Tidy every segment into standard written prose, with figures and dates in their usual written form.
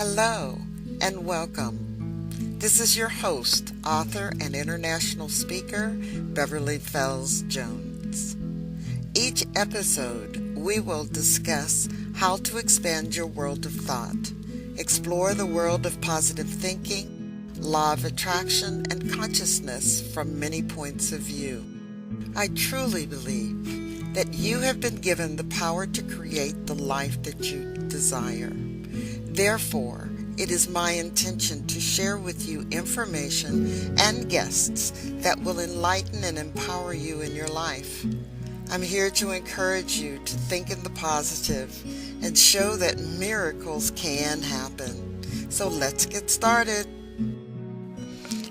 Hello and welcome. This is your host, author, and international speaker, Beverly Fells Jones. Each episode, we will discuss how to expand your world of thought, explore the world of positive thinking, law of attraction, and consciousness from many points of view. I truly believe that you have been given the power to create the life that you desire. Therefore, it is my intention to share with you information and guests that will enlighten and empower you in your life. I'm here to encourage you to think in the positive and show that miracles can happen. So let's get started.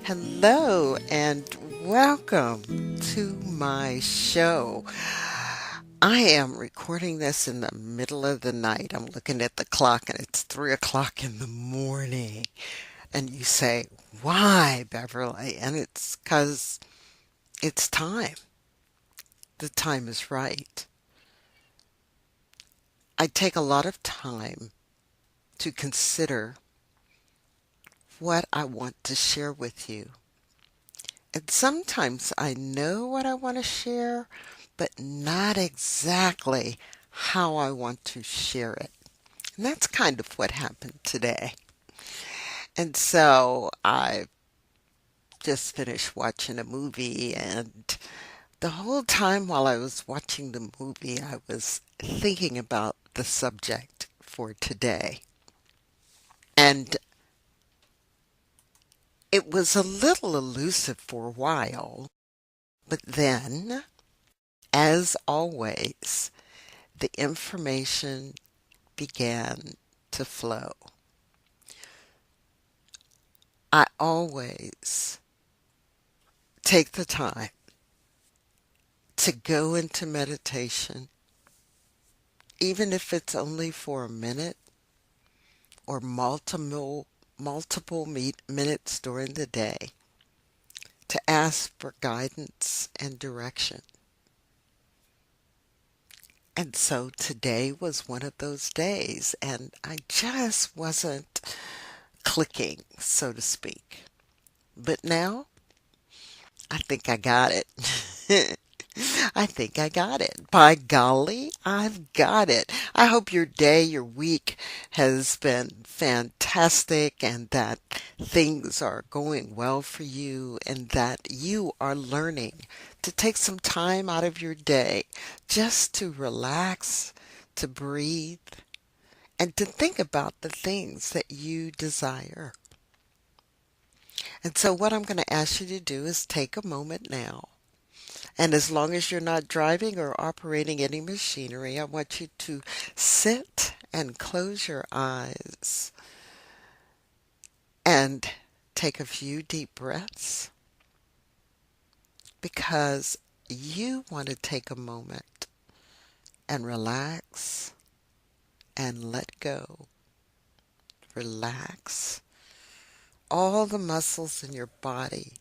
Hello and welcome to my show. I am recording this in the middle of the night. I'm looking at the clock and it's 3 o'clock in the morning. And you say, why, Beverly? And it's because it's time. The time is right. I take a lot of time to consider what I want to share with you. And sometimes I know what I want to share, but not exactly how I want to share it. And that's kind of what happened today. And so I just finished watching a movie, and the whole time while I was watching the movie, I was thinking about the subject for today. And it was a little elusive for a while, but then, as always, the information began to flow. I always take the time to go into meditation, even if it's only for a minute or multiple minutes during the day, to ask for guidance and direction. And so today was one of those days, and I just wasn't clicking, so to speak. But now, I think I got it. I think I got it. By golly, I've got it. I hope your day, your week has been fantastic and that things are going well for you and that you are learning to take some time out of your day just to relax, to breathe, and to think about the things that you desire. And so what I'm going to ask you to do is take a moment now. And as long as you're not driving or operating any machinery, I want you to sit and close your eyes and take a few deep breaths because you want to take a moment and relax and let go. Relax all the muscles in your body,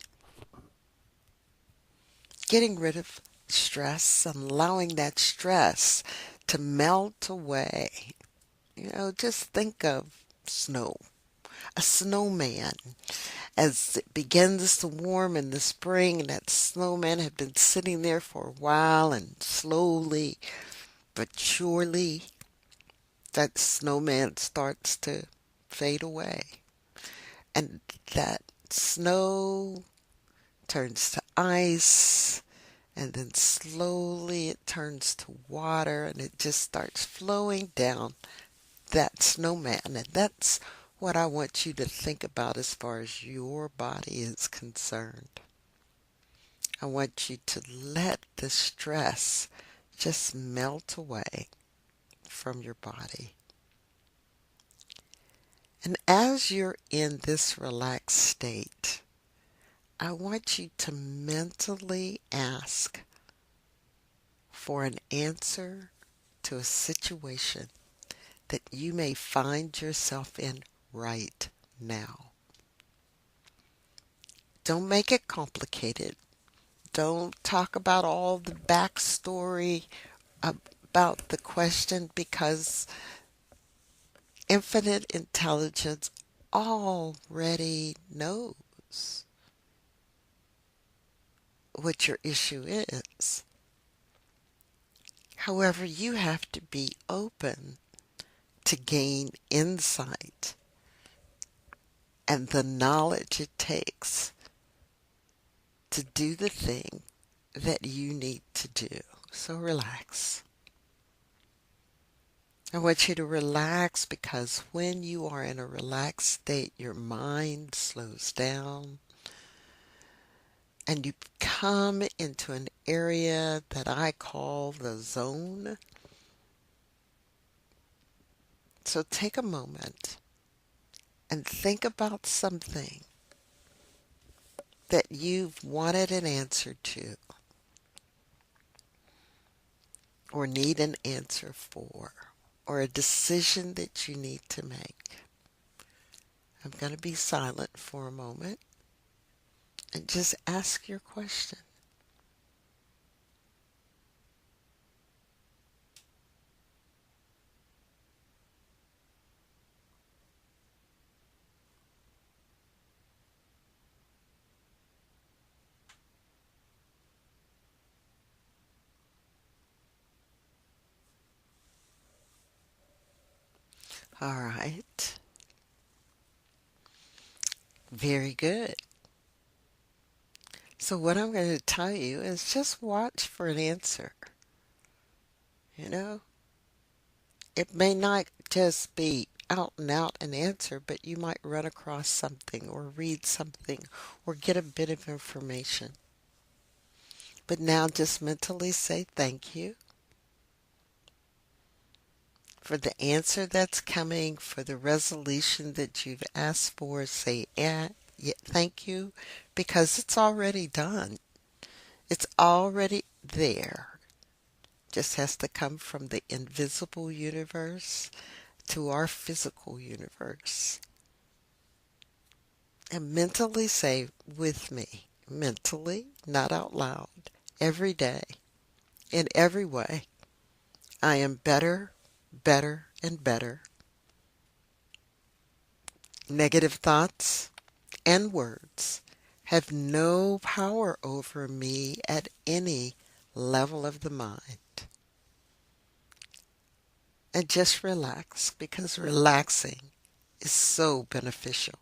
getting rid of stress and allowing that stress to melt away. Just think of snow, a snowman. As it begins to warm in the spring, and that snowman had been sitting there for a while, and slowly but surely, that snowman starts to fade away. And that snow turns to ice, and then slowly it turns to water, and it just starts flowing down that snowman. And that's what I want you to think about as far as your body is concerned. I want you to let the stress just melt away from your body. And as you're in this relaxed state, I want you to mentally ask for an answer to a situation that you may find yourself in right now. Don't make it complicated. Don't talk about all the backstory about the question because Infinite intelligence already knows what your issue is. However, you have to be open to gain insight and the knowledge it takes to do the thing that you need to do. So relax. I want you to relax because when you are in a relaxed state, your mind slows down and you come into an area that I call the zone. So take a moment and think about something that you've wanted an answer to or need an answer for or a decision that you need to make. I'm going to be silent for a moment and just ask your question. All right. Very good. So what I'm going to tell you is just watch for an answer. You know, it may not just be out and out an answer, but you might run across something or read something or get a bit of information. But now just mentally say thank you for the answer that's coming, for the resolution that you've asked for. Say, yeah, thank you, because it's already done. It's already there. Just has to come from the invisible universe to our physical universe. And mentally say with me, mentally, not out loud, every day, in every way, I am better, better, and better. Negative thoughts and words have no power over me at any level of the mind. And just relax because relaxing is so beneficial.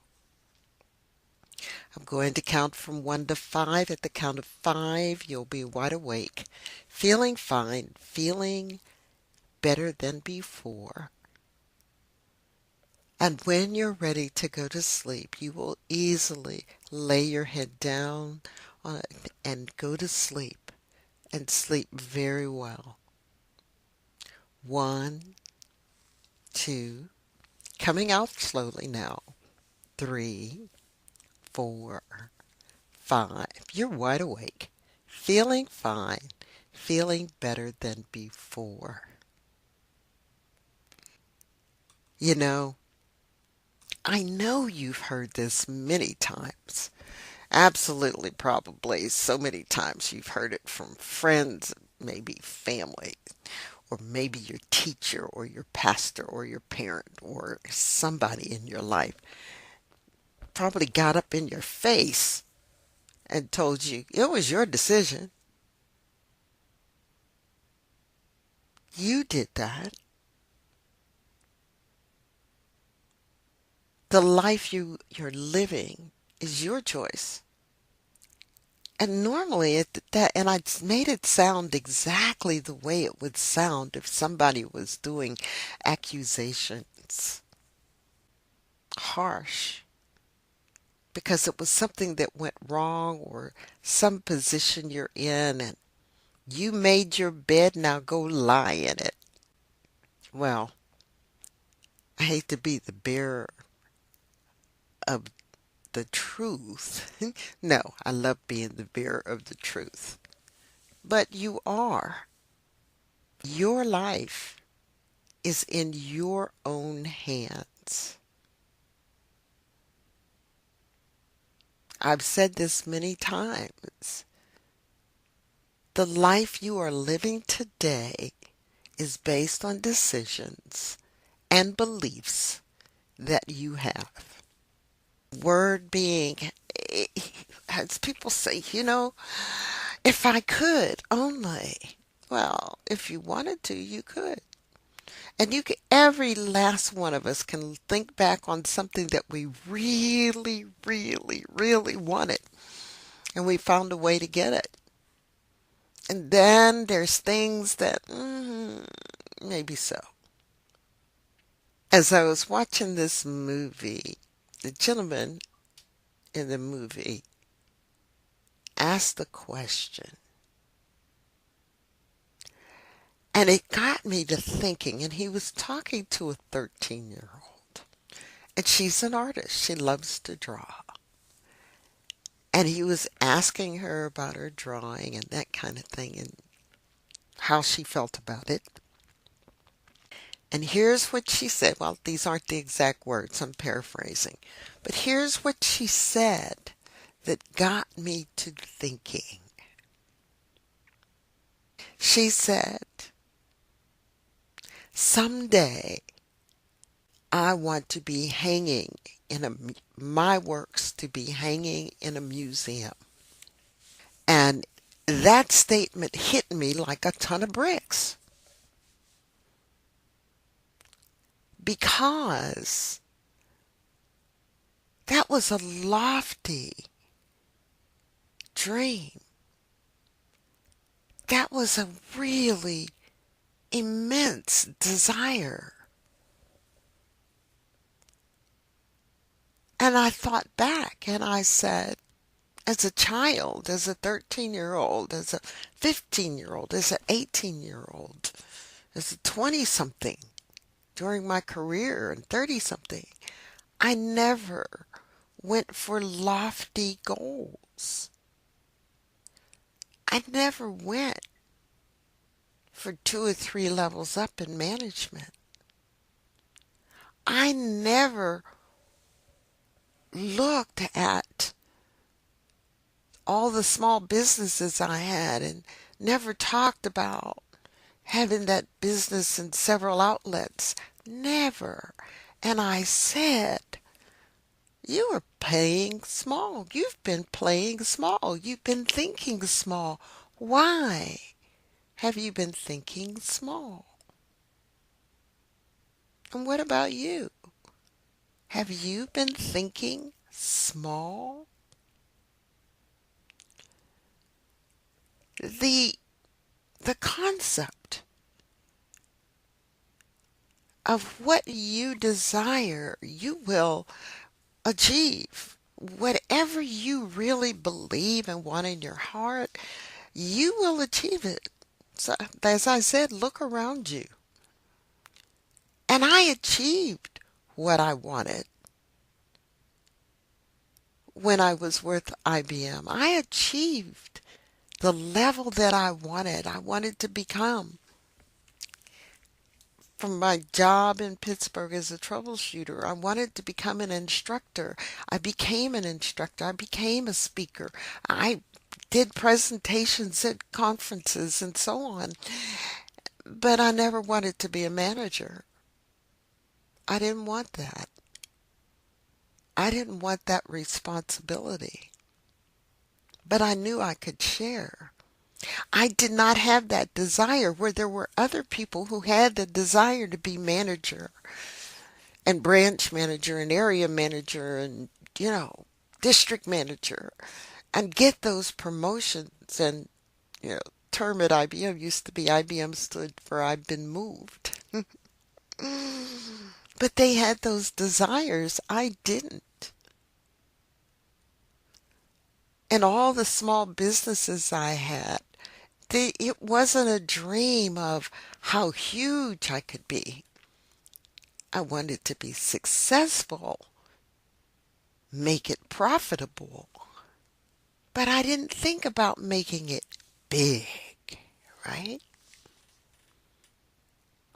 I'm going to count from 1 to 5. At the count of 5, you'll be wide awake, feeling fine, feeling better than before. And when you're ready to go to sleep, you will easily lay your head down on it and go to sleep and sleep very well. 1, 2, coming out slowly now. 3, 4, 5. You're wide awake, feeling fine, feeling better than before. You know, I know you've heard this many times. Absolutely, probably so many times you've heard it from friends, maybe family, or maybe your teacher or your pastor or your parent or somebody in your life probably got up in your face and told you it was your decision. You did that. The life you're living is your choice. And normally and I made it sound exactly the way it would sound if somebody was doing accusations. Harsh. Because it was something that went wrong or some position you're in and you made your bed, now go lie in it. Well, I hate to be the bearer of the truth. No, I love being the bearer of the truth. But you are. Your life is in your own hands. I've said this many times. The life you are living today is based on decisions and beliefs that you have. Word being, as people say, if I could only. Well, if you wanted to, you could. And every last one of us can think back on something that we really, really, really wanted, and we found a way to get it. And then there's things that, maybe so. As I was watching this movie, the gentleman in the movie asked the question, and it got me to thinking, and he was talking to a 13-year-old, and she's an artist. She loves to draw. And he was asking her about her drawing and that kind of thing and how she felt about it. And here's what she said. Well, these aren't the exact words, I'm paraphrasing. But here's what she said that got me to thinking. She said, someday I want to be hanging my works to be hanging in a museum. And that statement hit me like a ton of bricks because that was a lofty dream. That was a really immense desire. And I thought back and I said, as a child, as a 13-year-old, as a 15-year-old, as an 18-year-old, as a 20-something, during my career and 30-something, I never went for lofty goals. I never went for 2 or 3 levels up in management. I never looked at all the small businesses I had and never talked about having that business in several outlets. Never. And I said, you are playing small. You've been playing small. You've been thinking small. Why have you been thinking small? And what about you? Have you been thinking small? The the concept of what you desire, you will achieve. Whatever you really believe and want in your heart, you will achieve it. So, as I said, look around you. And I achieved what I wanted when I was with IBM. I achieved the level that I wanted. I wanted to become. From my job in Pittsburgh as a troubleshooter, I wanted to become an instructor. I became an instructor. I became a speaker. I did presentations at conferences and so on. But I never wanted to be a manager. I didn't want that. I didn't want that responsibility. But I knew I could share. I did not have that desire where there were other people who had the desire to be manager and branch manager and area manager and, district manager and get those promotions. And, term at IBM used to be IBM stood for I've been moved. But they had those desires. I didn't. And all the small businesses I had, it wasn't a dream of how huge I could be. I wanted to be successful, make it profitable, but I didn't think about making it big, right?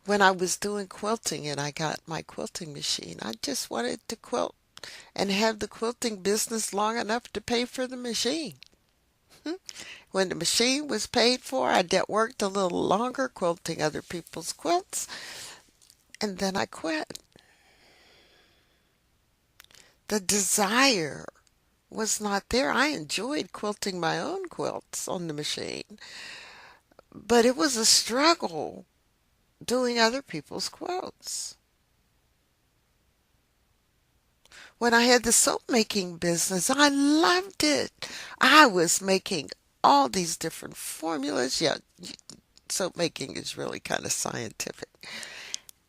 When I was doing quilting and I got my quilting machine, I just wanted to quilt and have the quilting business long enough to pay for the machine. When the machine was paid for, I worked a little longer quilting other people's quilts. And then I quit. The desire was not there. I enjoyed quilting my own quilts on the machine, but it was a struggle doing other people's quilts. When I had the soap making business, I loved it. I was making all these different formulas. Yeah, soap making is really kind of scientific.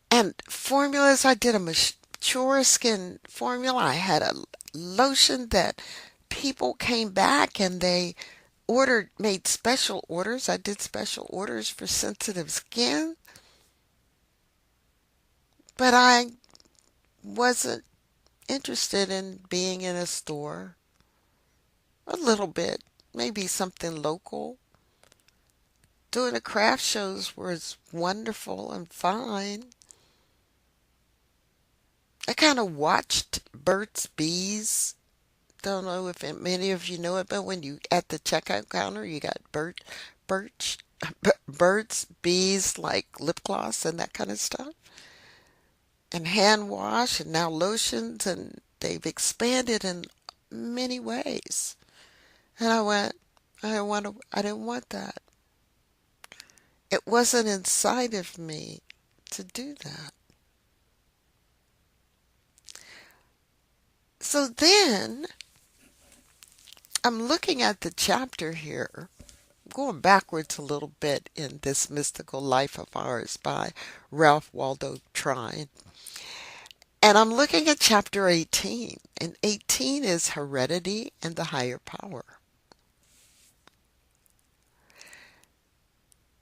And formulas, I did a mature skin formula. I had a lotion that people came back and they made special orders. I did special orders for sensitive skin, but I wasn't interested in being in a store. A little bit, maybe something local. Doing the craft shows was wonderful and fine. I kind of watched Burt's Bees. Don't know if many of you know it, but when you at the checkout counter, you got Birch, Burt's Bees like lip gloss and that kind of stuff, and hand wash, and now lotions, and they've expanded in many ways. And I went, I didn't want that. It wasn't inside of me to do that. So then I'm looking at the chapter here, going backwards a little bit in this mystical life of ours by Ralph Waldo Trine. And I'm looking at chapter 18, and 18 is heredity and the higher power.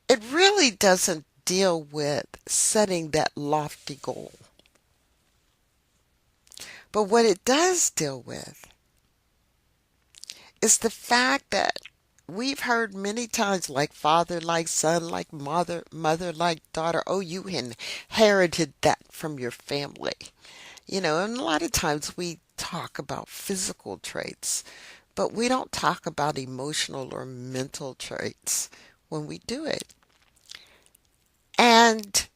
It really doesn't deal with setting that lofty goal. But what it does deal with is the fact that we've heard many times, like father, like son, like mother, mother, like daughter. Oh, you inherited that from your family. And a lot of times we talk about physical traits, but we don't talk about emotional or mental traits when we do it. And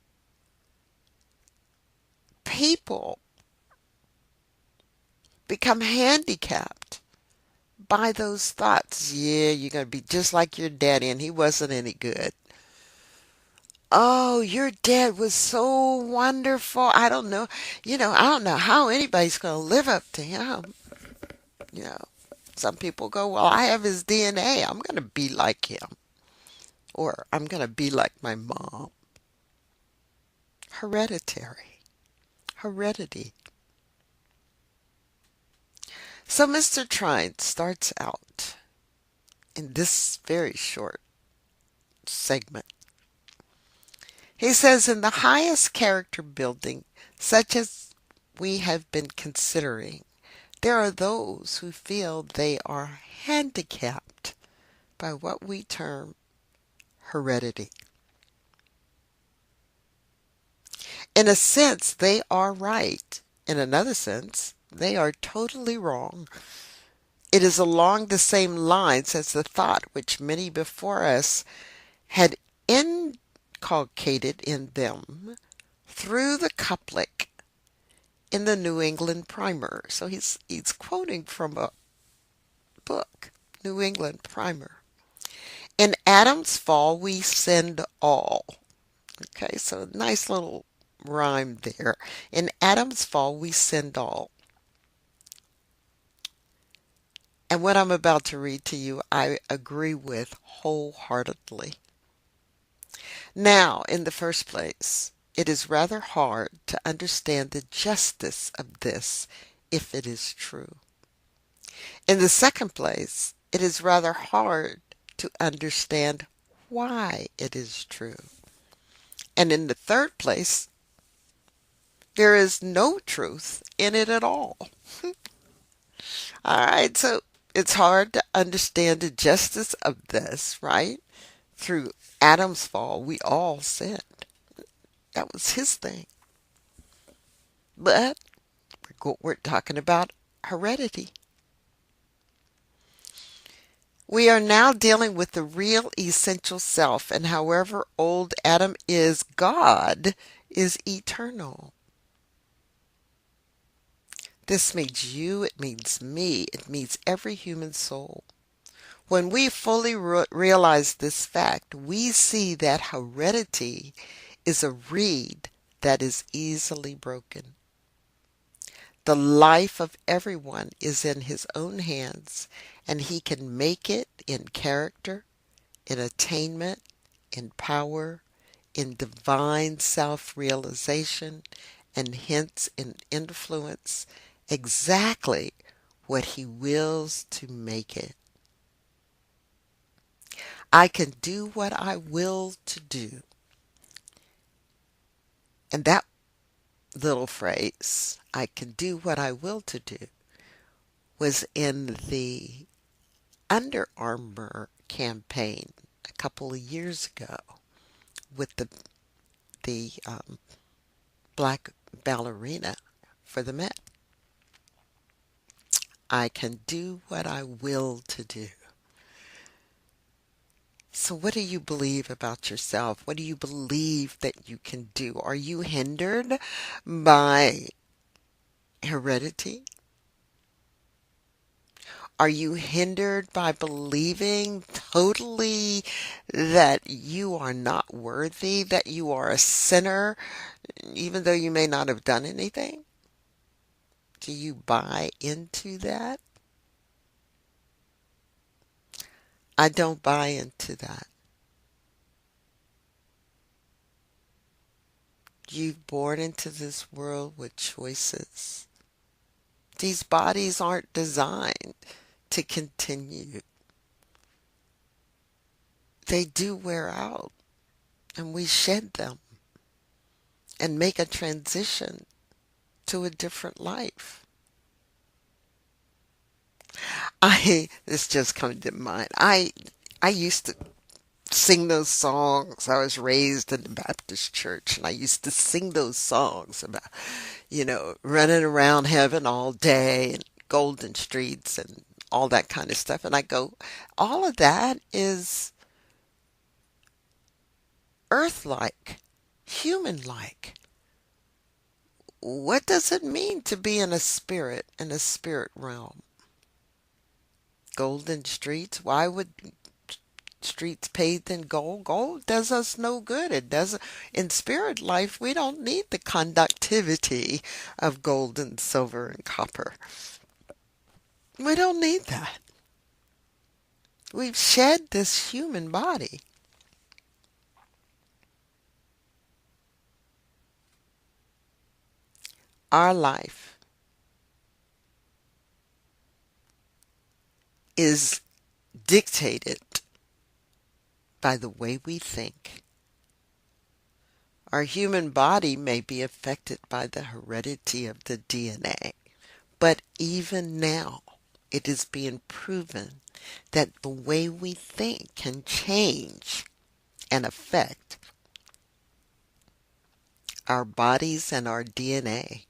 people become handicapped by those thoughts. Yeah, you're going to be just like your daddy, and he wasn't any good. Oh, your dad was so wonderful. I don't know how anybody's going to live up to him. You know, some people go, well, I have his DNA. I'm going to be like him. Or I'm going to be like my mom. Hereditary. Heredity. So Mr. Trine starts out in this very short segment. He says, in the highest character building, such as we have been considering, there are those who feel they are handicapped by what we term heredity. In a sense, they are right. In another sense, they are totally wrong. It is along the same lines as the thought which many before us had inculcated in them through the couplet in the New England Primer. So he's quoting from a book, New England Primer. In Adam's fall we sinned all. Okay, so nice little rhyme there. In Adam's fall we sinned all. And what I'm about to read to you, I agree with wholeheartedly. Now, in the first place, it is rather hard to understand the justice of this if it is true. In the second place, it is rather hard to understand why it is true. And in the third place, there is no truth in it at all. All right, so it's hard to understand the justice of this, right? Through Adam's fall, we all sinned. That was his thing. But we're talking about heredity. We are now dealing with the real essential self, and however old Adam is, God is eternal. This means you, it means me, it means every human soul. When we fully realize this fact, we see that heredity is a reed that is easily broken. The life of everyone is in his own hands, and he can make it in character, in attainment, in power, in divine self realization, and hence in influence exactly what he wills to make it. I can do what I will to do. And that little phrase, I can do what I will to do, was in the Under Armour campaign a couple of years ago with the black ballerina for the Met. I can do what I will to do. So what do you believe about yourself? What do you believe that you can do? Are you hindered by heredity? Are you hindered by believing totally that you are not worthy, that you are a sinner, even though you may not have done anything? Do you buy into that? I don't buy into that. You've born into this world with choices. These bodies aren't designed to continue. They do wear out, and we shed them and make a transition to a different life. This just coming to mind. I used to sing those songs. I was raised in the Baptist church, and I used to sing those songs about, running around heaven all day and golden streets and all that kind of stuff. And I go, all of that is earth-like, human-like. What does it mean to be in a spirit realm? Golden streets? Why would streets paved in gold? Gold does us no good. It doesn't. In spirit life, we don't need the conductivity of gold and silver and copper. We don't need that. We've shed this human body. Our life is dictated by the way we think. Our human body may be affected by the heredity of the DNA, but even now, it is being proven that the way we think can change and affect our bodies and our DNA.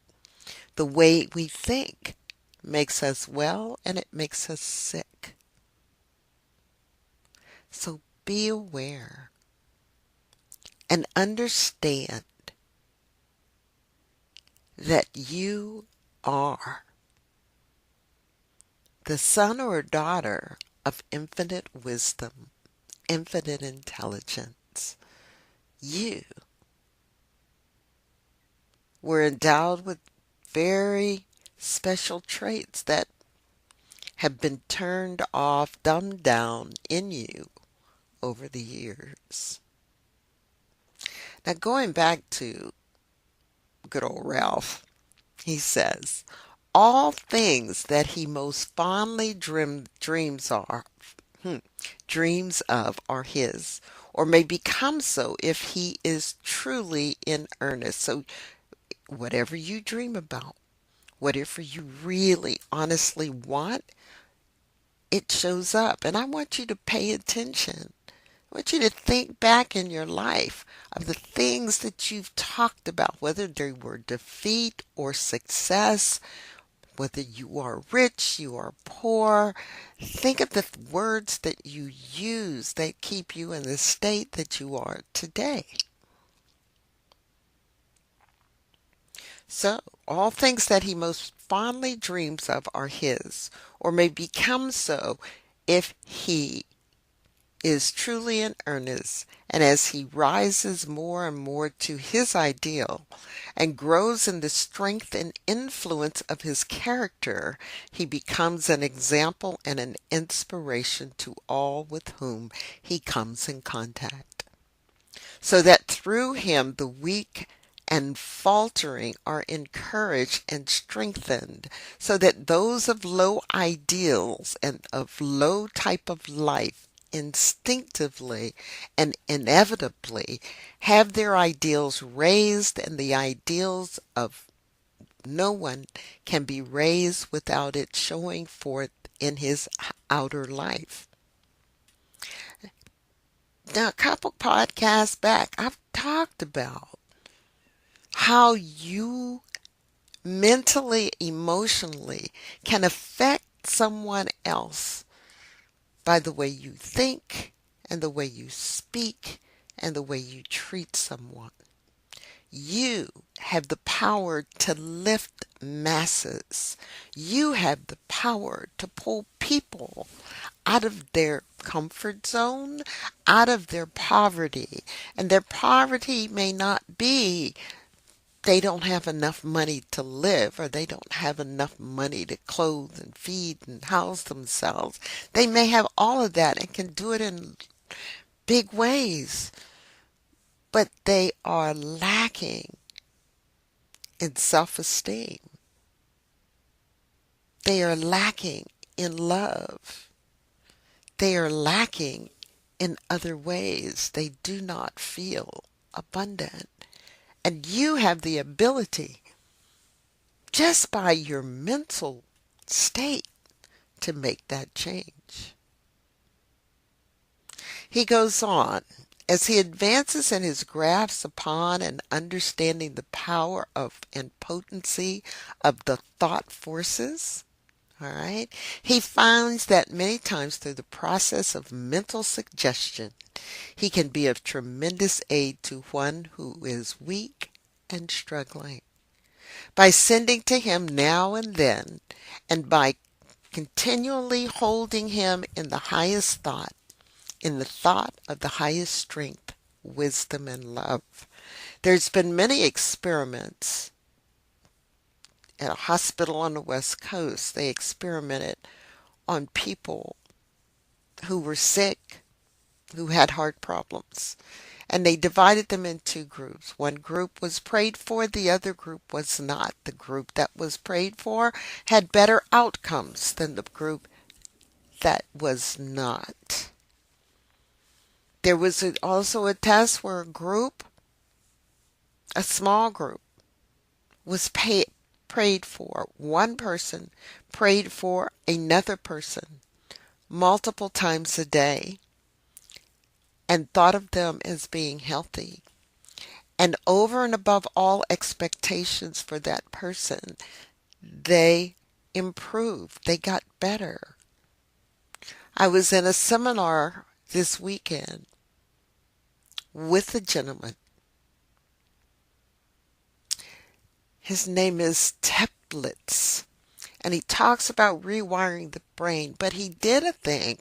The way we think makes us well and it makes us sick. So be aware and understand that you are the son or daughter of infinite wisdom, infinite intelligence. You were endowed with very special traits that have been turned off, dumbed down in you over the years. Now, going back to good old Ralph, he says, all things that he most fondly dreams of are his, or may become so if he is truly in earnest. So whatever you dream about, whatever you really honestly want, it shows up. And I want you to pay attention. I want you to think back in your life of the things that you've talked about, whether they were defeat or success, whether you are rich, you are poor. Think of the words that you use that keep you in the state that you are today. So, all things that he most fondly dreams of are his, or may become so if he is truly in earnest, and as he rises more and more to his ideal and grows in the strength and influence of his character, he becomes an example and an inspiration to all with whom he comes in contact, so that through him the weak and faltering are encouraged and strengthened, so that those of low ideals and of low type of life instinctively and inevitably have their ideals raised, and the ideals of no one can be raised without it showing forth in his outer life. Now, a couple podcasts back, I've talked about how you mentally, emotionally can affect someone else by the way you think and the way you speak and the way you treat someone. You have the power to lift masses. You have the power to pull people out of their comfort zone, out of their poverty. And their poverty may not be they don't have enough money to live, or they don't have enough money to clothe and feed and house themselves. They may have all of that and can do it in big ways, but they are lacking in self-esteem. They are lacking in love. They are lacking in other ways. They do not feel abundant. And you have the ability, just by your mental state, to make that change. He goes on, as he advances in his grasp upon and understanding the power of and potency of the thought forces, all right, he finds that many times through the process of mental suggestion, he can be of tremendous aid to one who is weak and struggling. By sending to him now and then, and by continually holding him in the highest thought, in the thought of the highest strength, wisdom, and love. There's been many experiments at a hospital on the West Coast. They experimented on people who were sick, who had heart problems. And they divided them in two groups. One group was prayed for, the other group was not. The group that was prayed for had better outcomes than the group that was not. There was also a test where a small group, was prayed for. One person prayed for another person multiple times a day and thought of them as being healthy. And over and above all expectations for that person, they improved. They got better. I was in a seminar this weekend with a gentleman. His name is Teplitz, and he talks about rewiring the brain, but he did a thing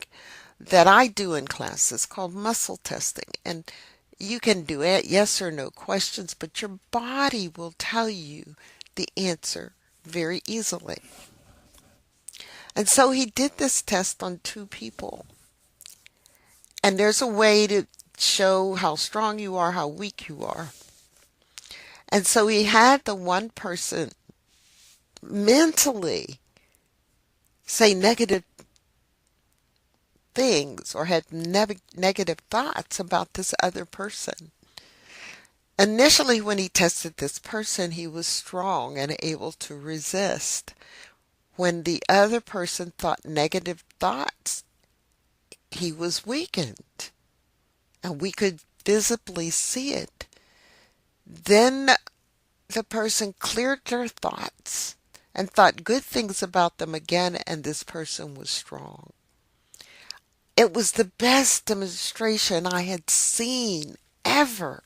that I do in classes called muscle testing. And you can do it, yes or no questions, but your body will tell you the answer very easily. And so he did this test on two people. And there's a way to show how strong you are, how weak you are. And so he had the one person mentally say negative things or had negative thoughts about this other person. Initially, when he tested this person, he was strong and able to resist. When the other person thought negative thoughts, he was weakened. And we could visibly see it. Then the person cleared their thoughts and thought good things about them again, and this person was strong. It was the best demonstration I had seen ever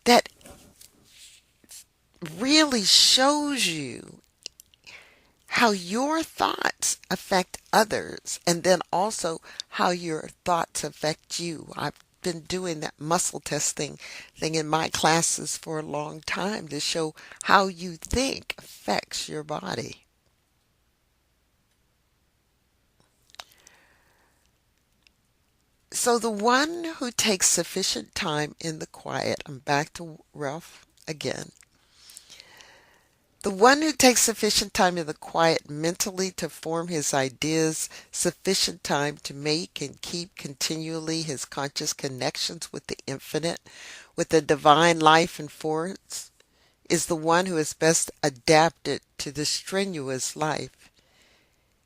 that really shows you how your thoughts affect others and then also how your thoughts affect you. I've been doing that muscle testing thing in my classes for a long time to show how you think affects your body. So the one who takes sufficient time in the quiet, I'm back to Ralph again. The one who takes sufficient time in the quiet mentally to form his ideas, sufficient time to make and keep continually his conscious connections with the infinite, with the divine life and force, is the one who is best adapted to the strenuous life.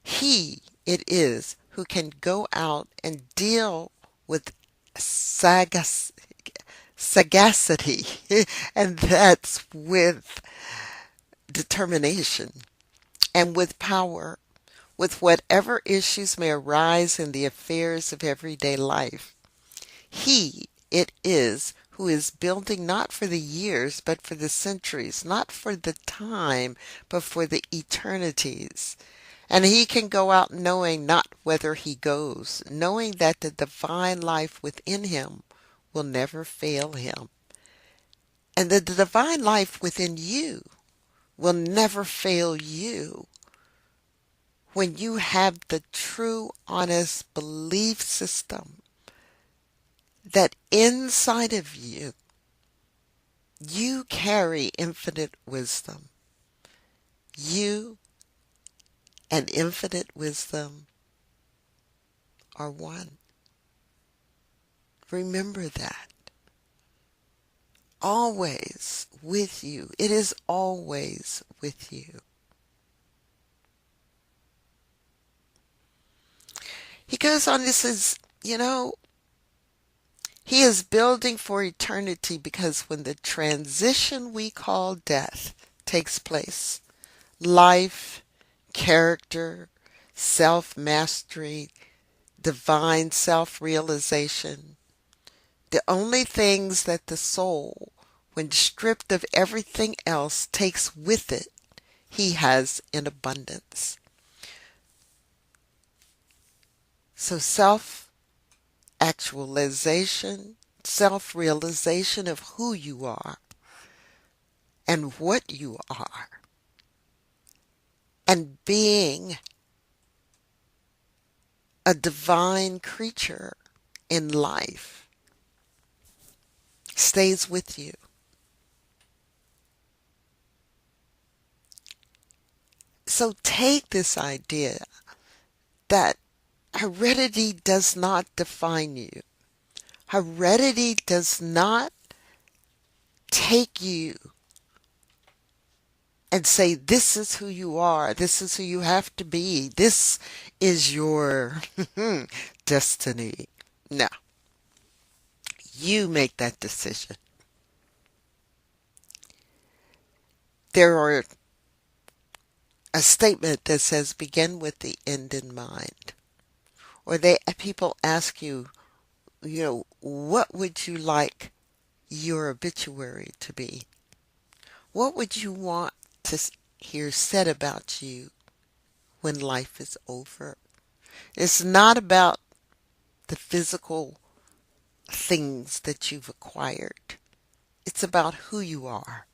He it is who can go out and deal with sagacity, and that's with determination and with power, with whatever issues may arise in the affairs of everyday life. He it is who is building not for the years, but for the centuries, not for the time, but for the eternities. And he can go out knowing not whither he goes, knowing that the divine life within him will never fail him, and that the divine life within you will never fail you when you have the true, honest belief system that inside of you, you carry infinite wisdom. You and infinite wisdom are one. Remember that. Always with you. It is always with you. He goes on, this is, he is building for eternity because when the transition we call death takes place, life, character, self-mastery, divine self-realization, the only things that the soul, when stripped of everything else, takes with it, he has in abundance. So self-actualization, self-realization of who you are and what you are, and being a divine creature in life stays with you. So take this idea that heredity does not define you. Heredity does not take you and say, this is who you are, this is who you have to be, this is your destiny. No, you make that decision. There are a statement that says, begin with the end in mind. Or people ask you, what would you like your obituary to be? What would you want to hear said about you when life is over? It's not about the physical things that you've acquired. It's about who you are,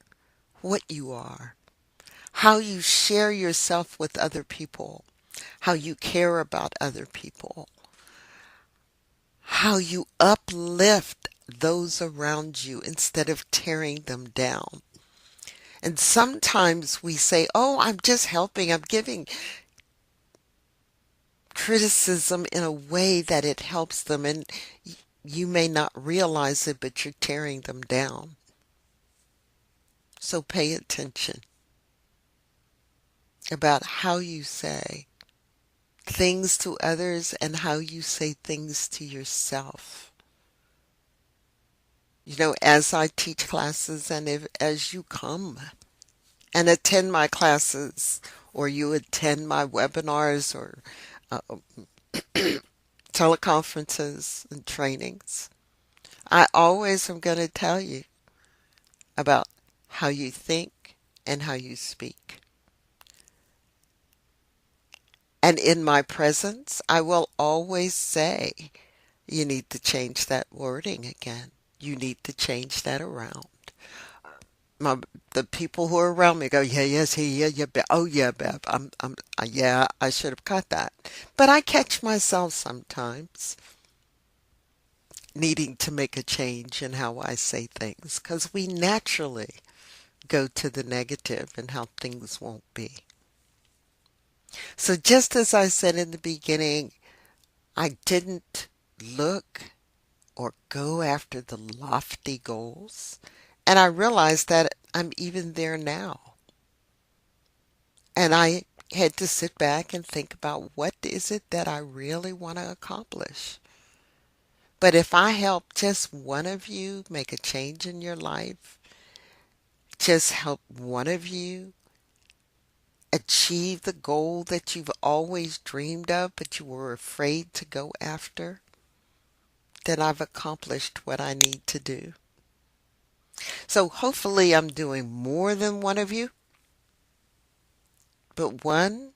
what you are, how you share yourself with other people, how you care about other people, how you uplift those around you instead of tearing them down. And sometimes we say, oh, I'm just helping, I'm giving criticism in a way that it helps them, and you may not realize it, but you're tearing them down. So pay attention about how you say things to others and how you say things to yourself. As I teach classes, and as you come and attend my classes, or you attend my webinars or uh, teleconferences and trainings, I always am going to tell you about how you think, and how you speak. And in my presence, I will always say, you need to change that wording again. You need to change that around. My the people who are around me go, yeah, yes, he, yeah, yeah, oh yeah, Bev, yeah, I should have cut that. But I catch myself sometimes needing to make a change in how I say things because we naturally go to the negative and how things won't be. So just as I said in the beginning, I didn't look or go after the lofty goals. And I realized that I'm even there now. And I had to sit back and think about what is it that I really want to accomplish. But if I help just one of you make a change in your life, just help one of you achieve the goal that you've always dreamed of, but you were afraid to go after, then I've accomplished what I need to do. So hopefully I'm doing more than one of you, but one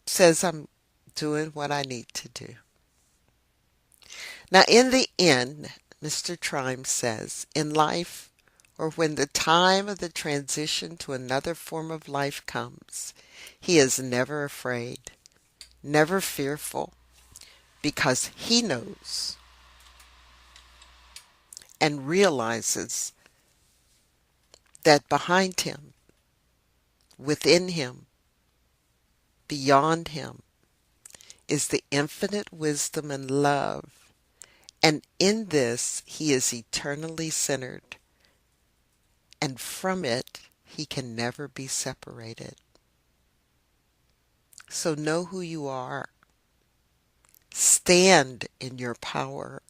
says I'm doing what I need to do. Now, in the end, Mr. Trime says, in life, or when the time of the transition to another form of life comes, he is never afraid, never fearful, because he knows and realizes that behind him, within him, beyond him, is the infinite wisdom and love. And in this, he is eternally centered. And from it, he can never be separated. So know who you are. Stand in your power.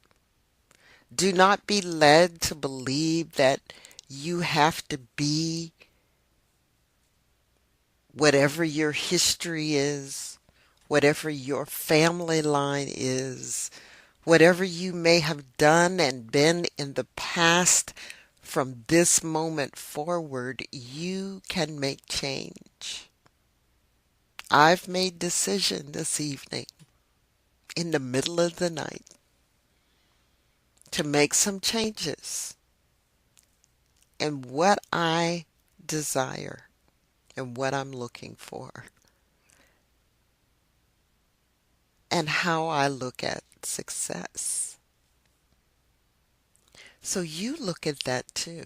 Do not be led to believe that you have to be whatever your history is, whatever your family line is, whatever you may have done and been in the past. From this moment forward, you can make change. I've made decision this evening in the middle of the night to make some changes in what I desire and what I'm looking for and how I look at success. So you look at that too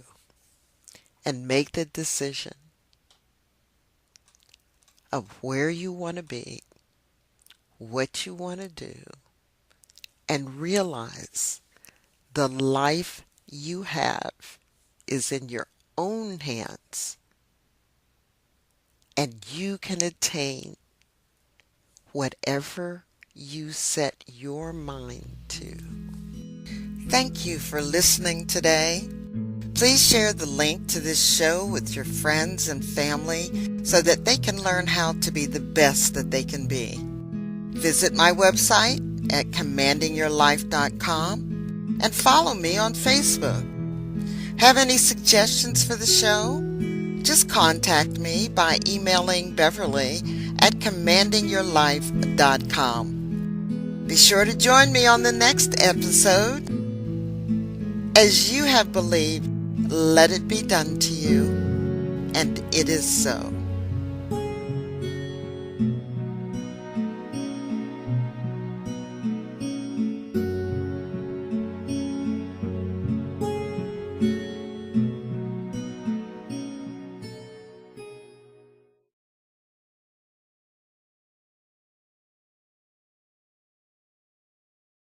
and make the decision of where you want to be, what you want to do, and realize the life you have is in your own hands, and you can attain whatever you set your mind to. Thank you for listening today. Please share the link to this show with your friends and family so that they can learn how to be the best that they can be. Visit my website at commandingyourlife.com and follow me on Facebook. Have any suggestions for the show? Just contact me by emailing Beverly at commandingyourlife.com. Be sure to join me on the next episode. As you have believed, let it be done to you, and it is so.